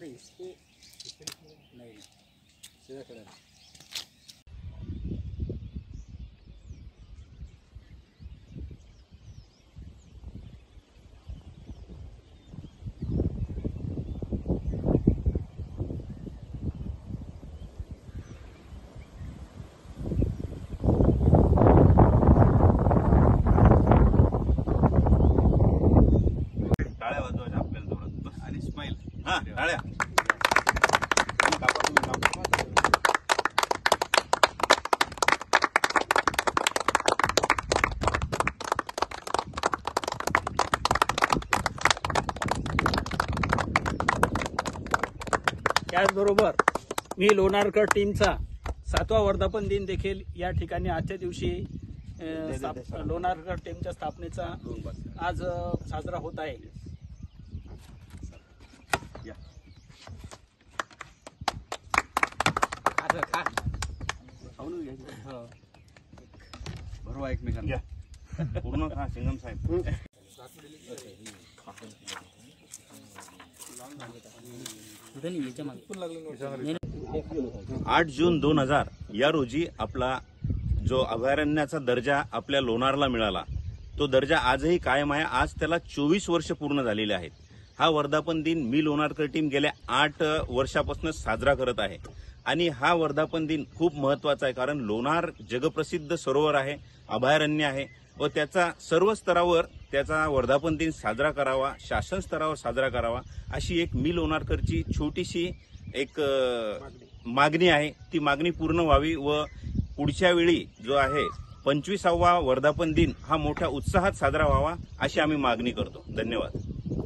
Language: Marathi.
अरे इसके नहीं सीधा खड़ा है। टाळ्या त्याचबरोबर मी लोणारकर टीमचा 7वा वर्धापन दिन देखील या ठिकाणी आजच्या दिवशी लोणारकर टीमच्या स्थापनेचा आज साजरा होत आहे। बरोबर एकमेकांना पूर्ण खा सिंगम साहेब। 8 जून 2000 या रोजी आपला जो अभयारण्याचा दर्जा आपल्या लोणारला मिळाला तो दर्जा आजही कायम आहे। आज त्याला 24 वर्ष पूर्ण झालेले आहेत। हा वर्धापन दिन मी लोणारकर टीम गेल्या 8 वर्षापासून साजरा करत आहे आणि हा वर्धापन दिन खूप महत्त्वाचा आहे कारण लोणार जगप्रसिद्ध सरोवर आहे, अभयारण्य आहे व त्याचा सर्व स्तरावर त्याचा वर्धापन दिन साजरा करावा, शासन स्तरावर साजरा करावा अशी एक मी लोणारकरची छोटीशी एक मागणी आहे। ती मागणी पूर्ण व्हावी व पुढच्या वेळी जो आहे 25वा वर्धापन दिन हा मोठ्या उत्साहात साजरा व्हावा अशी आम्ही मागणी करतो। धन्यवाद।